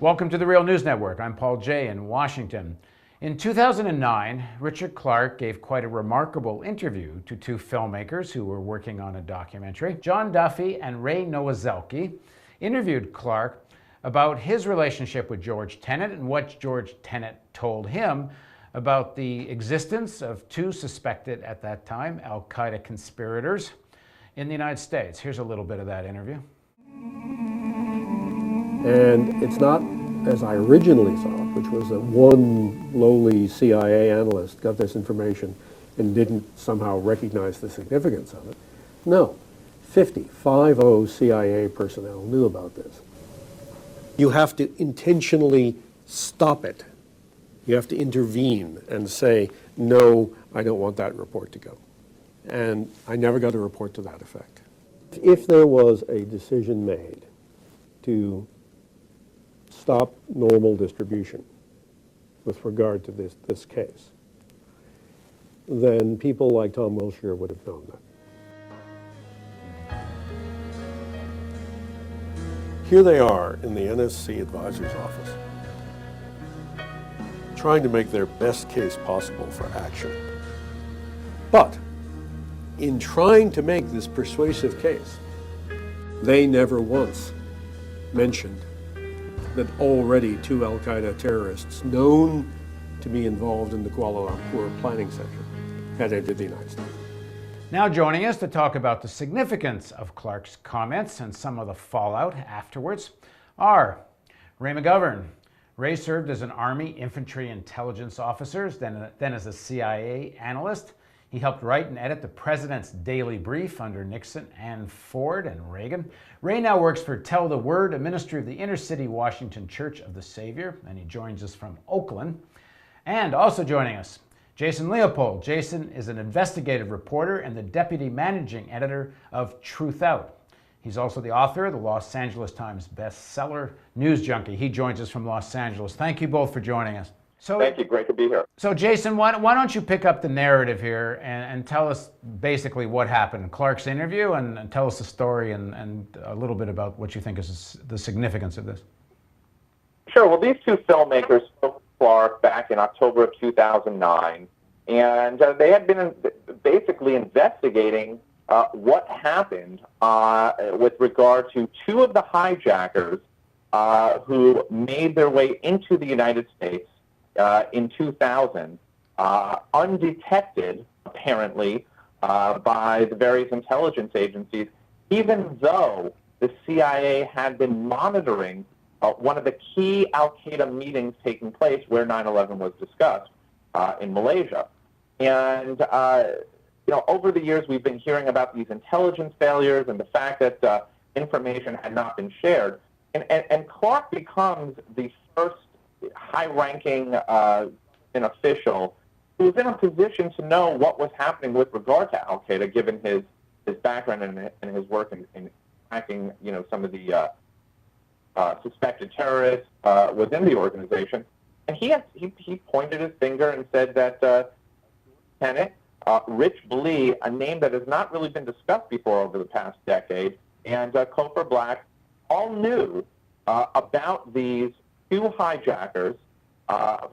Welcome to the Real News Network. I'm Paul Jay in Washington. In 2009, Richard Clarke gave quite a remarkable interview to two filmmakers who were working on a documentary. John Duffy and Ray Nowazelki interviewed Clarke about his relationship with George Tenet and what George Tenet told him about the existence of two suspected at that time Al-Qaeda conspirators in the United States. Here's a little bit of that interview. And it's not as I originally saw it, which was that one lowly CIA analyst got this information and didn't somehow recognize the significance of it. No, 50 CIA personnel knew about this. You have to intentionally stop it. You have to intervene and say, no, I don't want that report to go. And I never got a report to that effect. If there was a decision made to stop normal distribution with regard to this case, then people like Tom Wilshire would have known that. Here they are in the NSC advisor's office, trying to make their best case possible for action. But in trying to make this persuasive case, they never once mentioned that already two Al-Qaeda terrorists known to be involved in the Kuala Lumpur planning center had entered the United States. Now joining us to talk about the significance of Clarke's comments and some of the fallout afterwards are Ray McGovern. Ray served as an Army infantry intelligence officer, then as a CIA analyst. He helped write and edit the President's Daily Brief under Nixon and Ford and Reagan. Ray now works for Tell the Word, a ministry of the Inner-City Washington Church of the Savior, and he joins us from Oakland. And also joining us, Jason Leopold. Jason is an investigative reporter and the deputy managing editor of Truth Out. He's also the author of the Los Angeles Times bestseller, News Junkie. He joins us from Los Angeles. Thank you both for joining us. Thank you. Great to be here. So, Jason, why don't you pick up the narrative here and tell us basically what happened, Clarke's interview, and tell us the story and a little bit about what you think is the significance of this. Sure. Well, these two filmmakers spoke to Clarke back in October of 2009, and they had been basically investigating what happened with regard to two of the hijackers who made their way into the United States in 2000, undetected, apparently, by the various intelligence agencies, even though the CIA had been monitoring one of the key Al-Qaeda meetings taking place where 9/11 was discussed in Malaysia. And, over the years, we've been hearing about these intelligence failures and the fact that information had not been shared. And Clarke becomes the first high-ranking an official who was in a position to know what was happening with regard to Al-Qaeda, given his background and his work in tracking, some of the suspected terrorists within the organization. And he pointed his finger and said that Tenet, Rich Blee, a name that has not really been discussed before over the past decade, and Cofer Black all knew about these two hijackers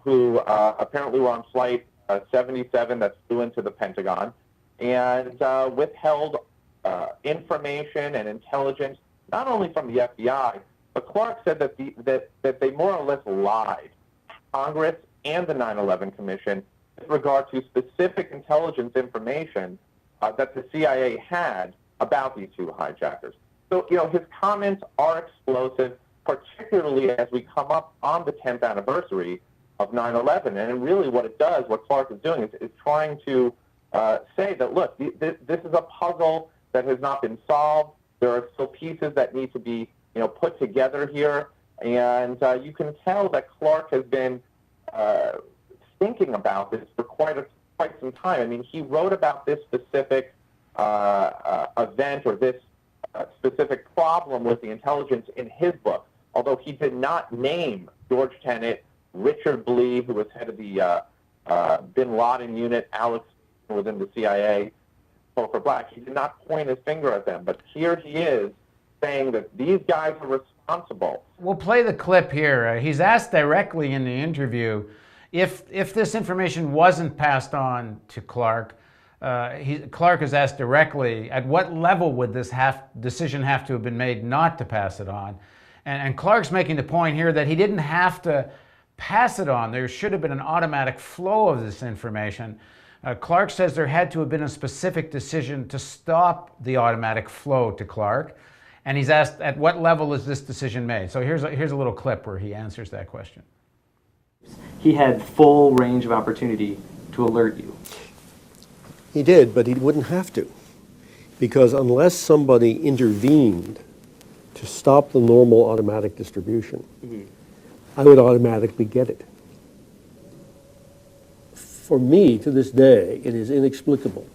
who apparently were on flight 77 that flew into the Pentagon and withheld information and intelligence, not only from the FBI, but Clarke said that they more or less lied to Congress and the 9/11 Commission with regard to specific intelligence information that the CIA had about these two hijackers. So, his comments are explosive, particularly as we come up on the 10th anniversary of 9/11. And really what Clarke is doing is trying to say that, look, this is a puzzle that has not been solved. There are still pieces that need to be, put together here. And you can tell that Clarke has been thinking about this for quite some time. I mean, he wrote about this specific event or this specific problem with the intelligence in his book, although he did not name George Tenet, Richard Blee, who was head of the Bin Laden unit, Alex within the CIA, Cofer Black. He did not point his finger at them, but here he is saying that these guys are responsible responsible. We'll play the clip here. He's asked directly in the interview if this information wasn't passed on to Clarke. Clarke is asked directly, at what level would this decision have to have been made not to pass it on? And Clarke's making the point here that he didn't have to pass it on. There should have been an automatic flow of this information. Clarke says there had to have been a specific decision to stop the automatic flow to Clarke. And he's asked, at what level is this decision made? So here's a little clip where he answers that question. He had full range of opportunity to alert you. He did, but he wouldn't have to. Because unless somebody intervened to stop the normal automatic distribution, I would automatically get it. For me, to this day, it is inexplicable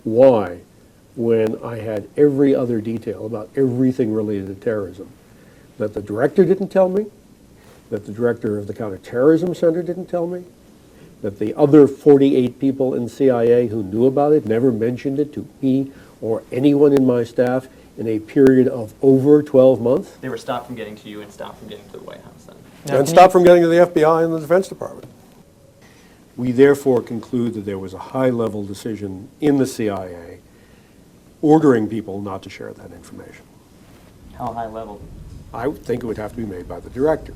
why, when I had every other detail about everything related to terrorism, that the director didn't tell me, that the director of the Counterterrorism Center didn't tell me, that the other 48 people in CIA who knew about it never mentioned it to me or anyone in my staff in a period of over 12 months. They were stopped from getting to you and stopped from getting to the White House then. And stopped from getting to the FBI and the Defense Department. We therefore conclude that there was a high-level decision in the CIA ordering people not to share that information. How high level? I would think it would have to be made by the director.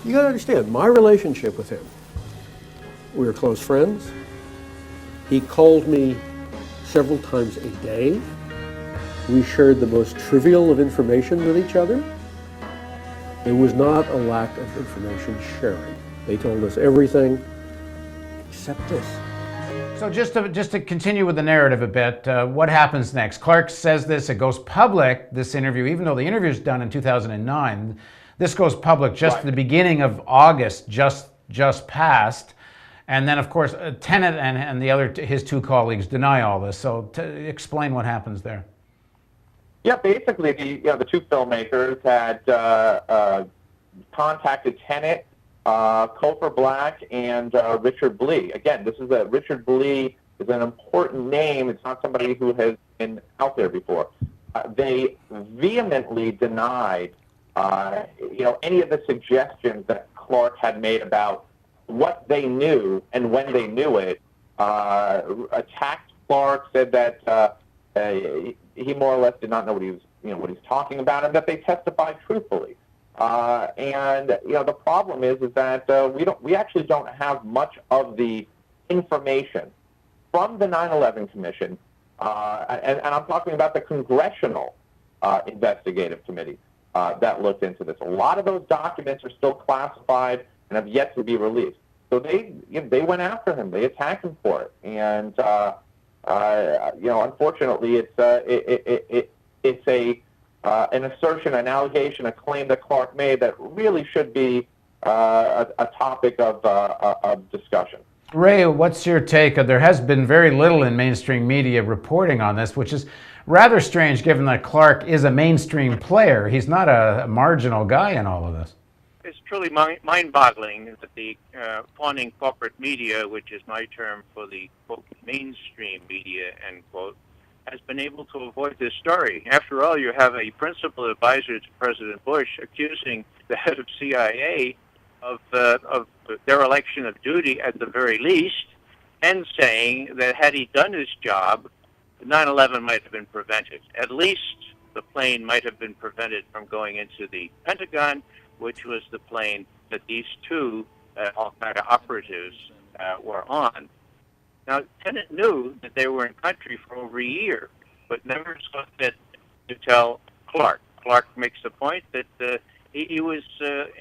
You got to understand, my relationship with him, we were close friends. He called me several times a day. We shared the most trivial of information with each other. There was not a lack of information sharing. They told us everything except this. So just to continue with the narrative a bit, what happens next? Clarke says this, it goes public, this interview, even though the interview is done in 2009, this goes public just at the beginning of August, just passed. And then, of course, Tenet and his two colleagues deny all this. So explain what happens there. Yeah, basically, the two filmmakers had contacted Tenet, Cofer Black, and Richard Blee. Again, Richard Blee is an important name. It's not somebody who has been out there before. They vehemently denied, any of the suggestions that Clarke had made about what they knew and when they knew it. Attacked Clarke, said that he more or less did not know what he's talking about, and that they testified truthfully. And the problem is that we actually don't have much of the information from the 9/11 Commission, and I'm talking about the Congressional Investigative Committee that looked into this. A lot of those documents are still classified and have yet to be released. So they went after him. They attacked him for it, and unfortunately, it's an assertion, an allegation, a claim that Clarke made that really should be a topic of discussion. Ray, what's your take? There has been very little in mainstream media reporting on this, which is rather strange given that Clarke is a mainstream player. He's not a marginal guy in all of this. It's truly mind-boggling that the fawning corporate media, which is my term for the, quote, mainstream media, end quote, has been able to avoid this story. After all, you have a principal advisor to President Bush accusing the head of CIA of dereliction of duty at the very least, and saying that had he done his job, 9/11 might have been prevented. At least the plane might have been prevented from going into the Pentagon, which was the plane that these two al-Qaeda operatives were on. Now, Tenet knew that they were in country for over a year, but never saw fit to tell Clarke. Clarke makes the point that he was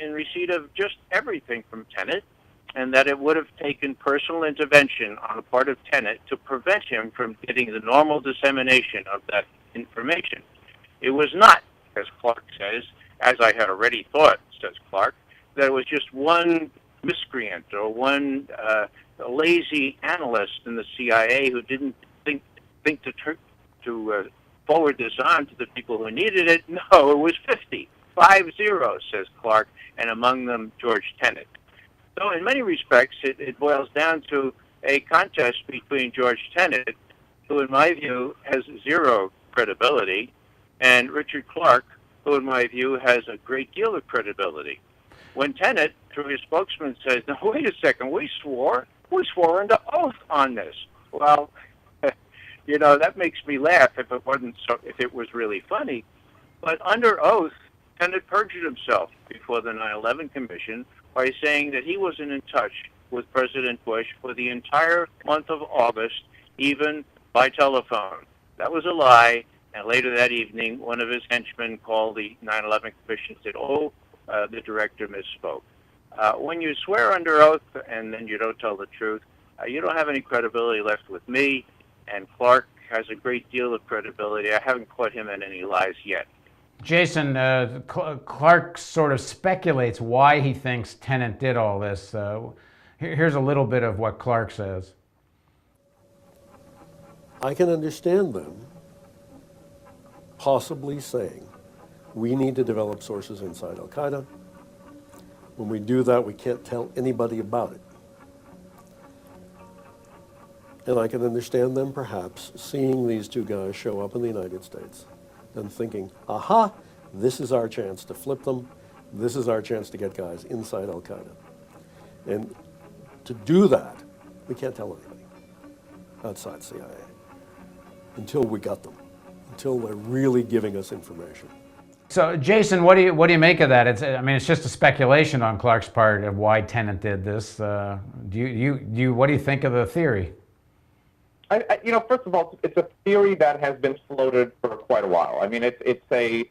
in receipt of just everything from Tenet, and that it would have taken personal intervention on the part of Tenet to prevent him from getting the normal dissemination of that information. It was not, as Clarke says, as I had already thought, says Clarke, that it was just one miscreant or one lazy analyst in the CIA who didn't think to forward this on to the people who needed it. No, it was 50, says Clarke, and among them George Tenet. So in many respects, it boils down to a contest between George Tenet, who in my view has zero credibility, and Richard Clarke, who in my view has a great deal of credibility. When Tenet, through his spokesman, says, "Now wait a second, we swore under oath on this." Well, that makes me laugh if it was really funny. But under oath, Tenet perjured himself before the 9/11 Commission by saying that he wasn't in touch with President Bush for the entire month of August, even by telephone. That was a lie. And later that evening, one of his henchmen called the 9/11 Commission and said, the director misspoke. When you swear under oath and then you don't tell the truth, you don't have any credibility left with me, and Clarke has a great deal of credibility. I haven't caught him in any lies yet. Jason, Clarke sort of speculates why he thinks Tenet did all this. Here's a little bit of what Clarke says. I can understand them possibly saying, we need to develop sources inside Al-Qaeda. When we do that, we can't tell anybody about it. And I can understand them perhaps seeing these two guys show up in the United States and thinking, aha, this is our chance to flip them. This is our chance to get guys inside Al-Qaeda. And to do that, we can't tell anybody outside CIA until we got them, until they're really giving us information. So, Jason, what do you make of that? It's just a speculation on Clarke's part of why Tenet did this. What do you think of the theory? First of all, it's a theory that has been floated for quite a while. It's a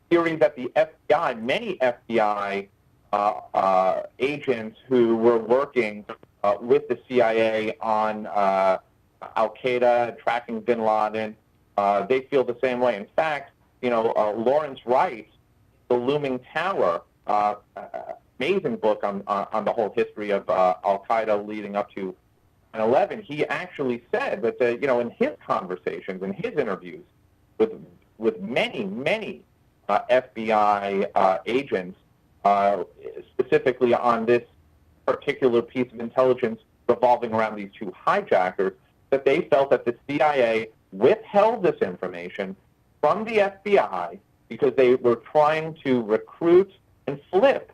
theory that the FBI, many FBI agents who were working with the CIA on Al-Qaeda, tracking bin Laden, they feel the same way. In fact, Lawrence Wright, The Looming Tower, amazing book on the whole history of Al-Qaeda leading up to 9/11. He actually said that, in his conversations, in his interviews with many FBI agents, specifically on this particular piece of intelligence revolving around these two hijackers, that they felt that the CIA withheld this information from the FBI because they were trying to recruit and flip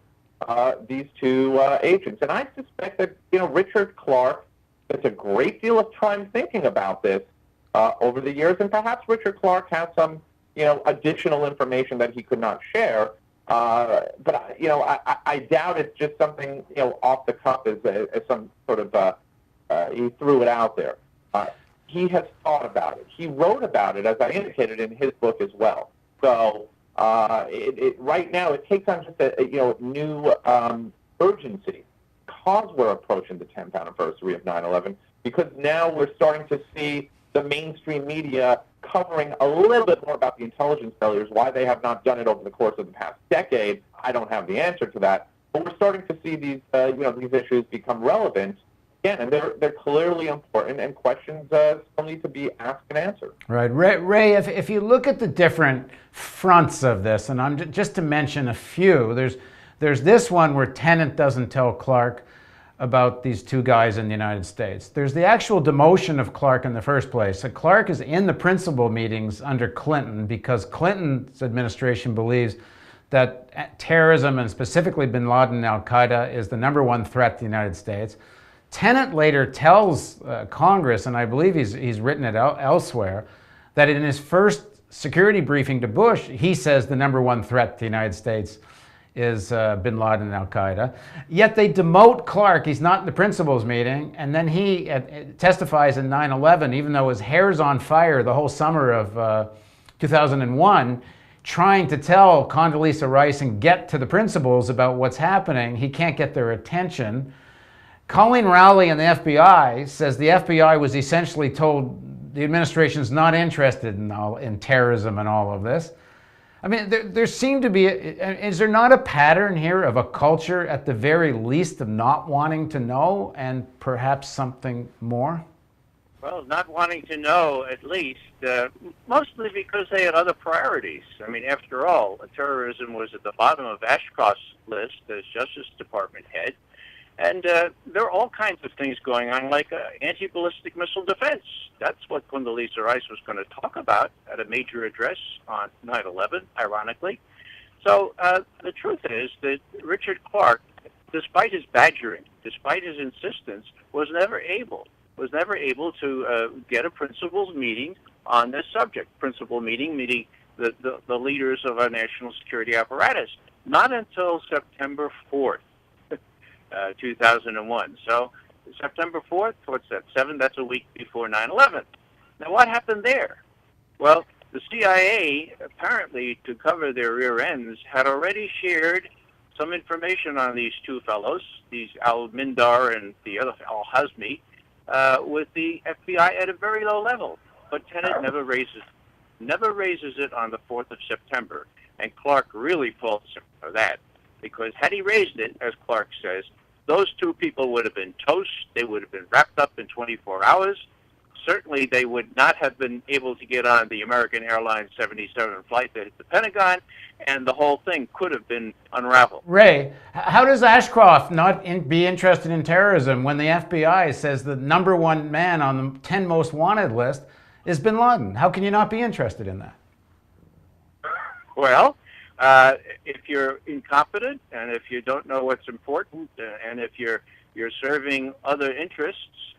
these two agents. And I suspect that, Richard Clarke spent a great deal of time thinking about this over the years, and perhaps Richard Clarke has some, additional information that he could not share. But I doubt it's just something, off the cuff as some sort of, he threw it out there. He has thought about it. He wrote about it, as I indicated, in his book as well. So right now it takes on just a new urgency because we're approaching the 10th anniversary of 9/11, because now we're starting to see the mainstream media covering a little bit more about the intelligence failures, why they have not done it over the course of the past decade. I don't have the answer to that, but we're starting to see these these issues become relevant. And they're clearly important, and questions still need to be asked and answered. Right. Ray, if you look at the different fronts of this, and I'm just to mention a few, there's this one where Tenet doesn't tell Clarke about these two guys in the United States. There's the actual demotion of Clarke in the first place. So Clarke is in the principal meetings under Clinton because Clinton's administration believes that terrorism, and specifically bin Laden and Al-Qaeda, is the number one threat to the United States. Tenet later tells Congress, and I believe he's written it elsewhere, that in his first security briefing to Bush, he says the number one threat to the United States is bin Laden and Al-Qaeda. Yet they demote Clarke. He's not in the principals meeting, and then he testifies in 9/11, even though his hair's on fire the whole summer of 2001, trying to tell Condoleezza Rice and get to the principals about what's happening. He can't get their attention. Colleen Rowley and the FBI says the FBI was essentially told the administration's not interested in terrorism and all of this. There seemed to be, is there not a pattern here of a culture at the very least of not wanting to know and perhaps something more? Well, not wanting to know, at least, mostly because they had other priorities. After all, terrorism was at the bottom of Ashcroft's list as Justice Department head. And there are all kinds of things going on, like anti-ballistic missile defense. That's what Condoleezza Rice was going to talk about at a major address on 9/11, ironically. So the truth is that Richard Clarke, despite his badgering, despite his insistence, was never able to get a principals meeting on this subject. Principal meeting, meeting the leaders of our national security apparatus. Not until September 4th. 2001. So September 4th, what's that, 7? That's a week before 9/11. Now, what happened there? Well, the CIA, apparently to cover their rear ends, had already shared some information on these two fellows, these Al-Mindar and the other Al-Hazmi, with the FBI at a very low level. But Tenet never raises it on the 4th of September. And Clarke really faults him for that. Because had he raised it, as Clarke says, those two people would have been toast. They would have been wrapped up in 24 hours. Certainly, they would not have been able to get on the American Airlines 77 flight that hit the Pentagon, and the whole thing could have been unraveled. Ray, how does Ashcroft not be interested in terrorism when the FBI says the #1 man on the 10 most wanted list is bin Laden? How can you not be interested in that? Well, if you're incompetent, and if you don't know what's important, and if you're serving other interests,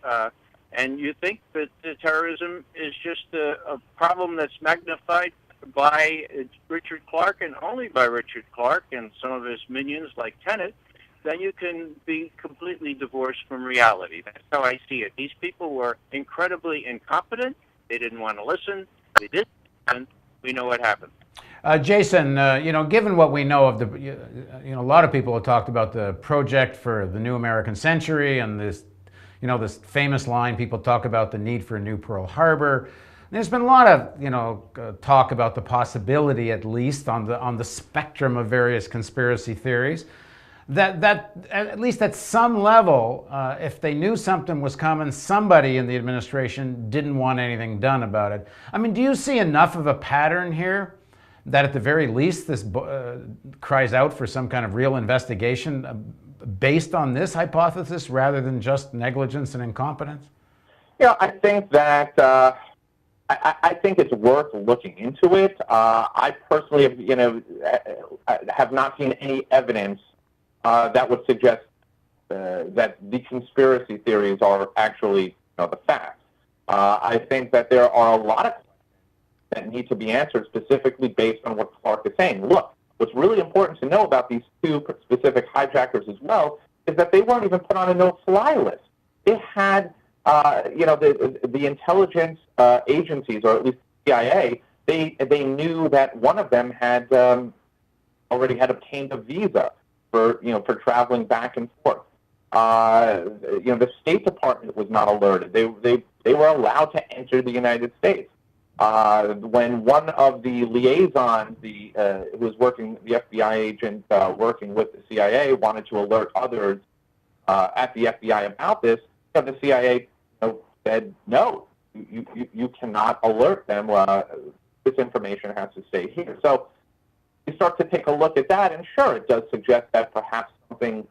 and you think that terrorism is just a problem that's magnified by Richard Clarke and only by Richard Clarke and some of his minions like Tenet, then you can be completely divorced from reality. That's how I see it. These people were incredibly incompetent. They didn't want to listen. They didn't, and we know what happened. Jason, given what we know of a lot of people have talked about the project for the new American century and this famous line people talk about the need for a new Pearl Harbor. There's been a lot of, talk about the possibility, at least on the spectrum of various conspiracy theories, that at least at some level, if they knew something was coming, somebody in the administration didn't want anything done about it. I mean, do you see enough of a pattern here that at the very least this cries out for some kind of real investigation based on this hypothesis rather than just negligence and incompetence? Yeah, I think that I think it's worth looking into it. I personally have not seen any evidence that would suggest that the conspiracy theories are actually the facts. I think that there are a lot of that need to be answered specifically based on what Clarke is saying. Look, what's really important to know about these two specific hijackers as well is that they weren't even put on a no-fly list. They had, the intelligence agencies, or at least the CIA, they knew that one of them had already had obtained a visa for traveling back and forth. The State Department was not alerted. They were allowed to enter the United States. When one of the liaisons, who was working, the FBI agent working with the CIA, wanted to alert others at the FBI about this, the CIA said, no, you cannot alert them. This information has to stay here. So you start to take a look at that, and sure, it does suggest that perhaps something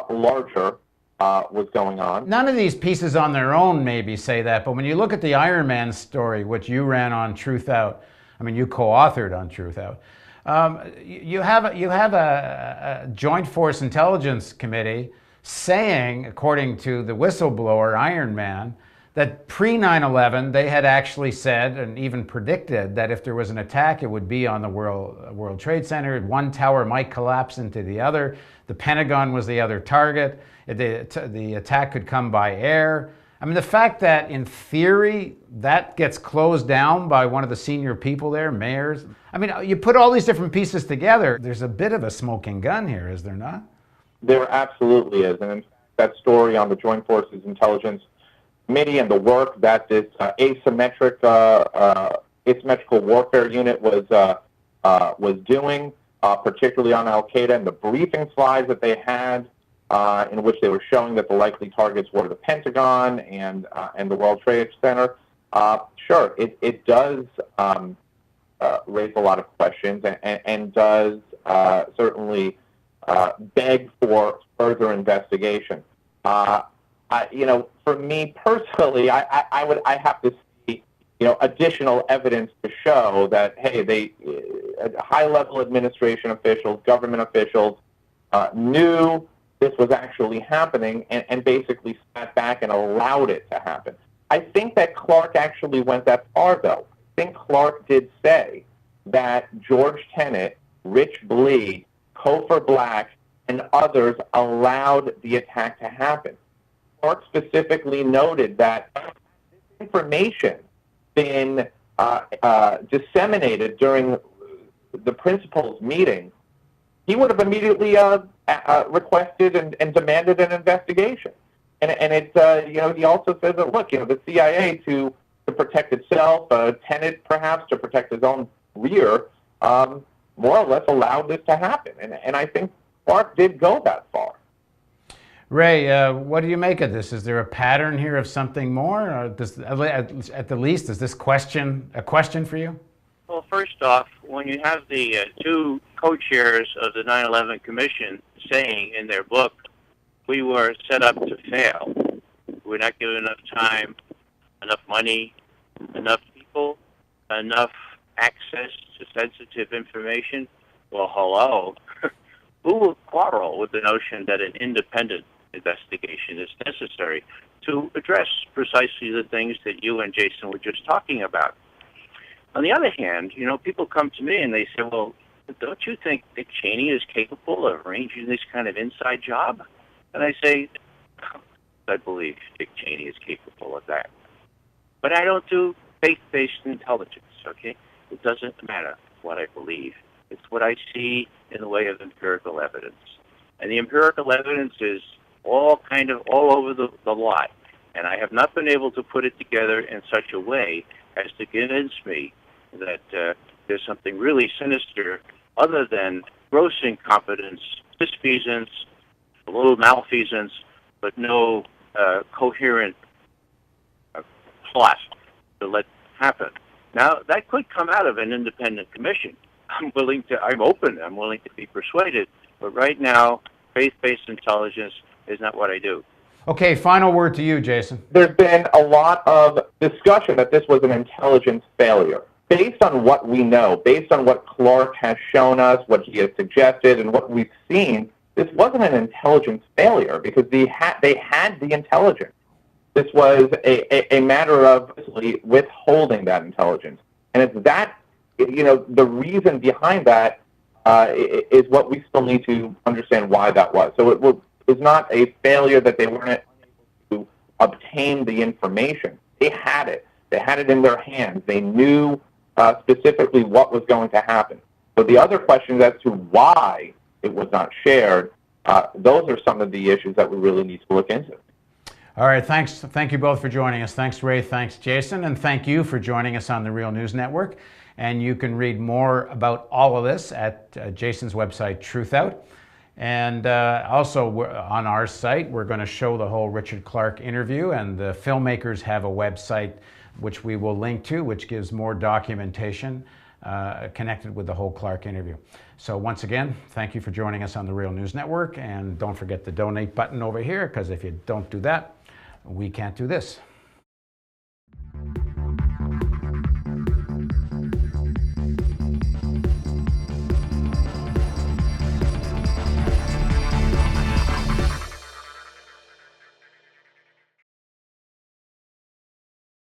larger was going on. None of these pieces on their own maybe say that, but when you look at the Iron Man story, which you ran on Truth Out, I mean, you co-authored on Truth Out, you have a Joint Force Intelligence Committee saying, according to the whistleblower Iron Man, that pre-9/11 they had actually said and even predicted that if there was an attack, it would be on the World Trade Center. One tower might collapse into the other. The Pentagon was the other target. The attack could come by air. I mean, the fact that in theory that gets closed down by one of the senior people there, mayors. I mean, you put all these different pieces together, there's a bit of a smoking gun here, is there not? There absolutely is. And in fact, that story on the Joint Forces Intelligence Committee and the work that this asymmetrical warfare unit was doing, particularly on Al-Qaeda, and the briefing slides that they had, in which they were showing that the likely targets were the Pentagon and the World Trade Center. Sure, it does raise a lot of questions and does certainly beg for further investigation. For me personally, I have to see, additional evidence to show that, hey, high-level administration officials, government officials, knew this was actually happening and basically sat back and allowed it to happen. I think that Clarke actually went that far, though. I think Clarke did say that George Tenet, Rich Blee, Cofer Black, and others allowed the attack to happen. Clarke specifically noted that this information been disseminated during the principal's meeting, he would have immediately requested and demanded an investigation. And he also says that, look, the CIA to protect itself, Tenet perhaps to protect his own rear, more or less allowed this to happen. And I think Clarke did go that far. Ray, what do you make of this? Is there a pattern here of something more? Or at the least, is this a question for you? Well, first off, when you have the two co-chairs of the 9/11 Commission saying in their book, we were set up to fail. We're not given enough time, enough money, enough people, enough access to sensitive information. Well, hello. Who will quarrel with the notion that an independent investigation is necessary to address precisely the things that you and Jason were just talking about? On the other hand, people come to me and they say, well, don't you think Dick Cheney is capable of arranging this kind of inside job? And I say, I believe Dick Cheney is capable of that. But I don't do faith-based intelligence, okay? It doesn't matter what I believe. It's what I see in the way of empirical evidence. And the empirical evidence is all over the lot. And I have not been able to put it together in such a way as to convince me that there's something really sinister other than gross incompetence, misfeasance, a little malfeasance, but no coherent plot to let happen. Now, that could come out of an independent commission. I'm willing to be persuaded, but right now, faith-based intelligence is not what I do. Okay, final word to you, Jason. There's been a lot of discussion that this was an intelligence failure. Based on what we know, based on what Clarke has shown us, what he has suggested, and what we've seen, this wasn't an intelligence failure because they had the intelligence. This was a matter of withholding that intelligence. And it's that, the reason behind that is what we still need to understand why that was. So it was not a failure that they weren't able to obtain the information. They had it. They had it in their hands. They knew specifically what was going to happen. So the other questions as to why it was not shared, those are some of the issues that we really need to look into. All right, thanks. Thank you both for joining us. Thanks, Ray. Thanks, Jason. And thank you for joining us on the Real News Network. And you can read more about all of this at Jason's website, Truthout. And also on our site, we're going to show the whole Richard Clarke interview, and the filmmakers have a website which we will link to, which gives more documentation connected with the whole Clarke interview. So once again, thank you for joining us on the Real News Network, and don't forget the donate button over here, because if you don't do that, we can't do this.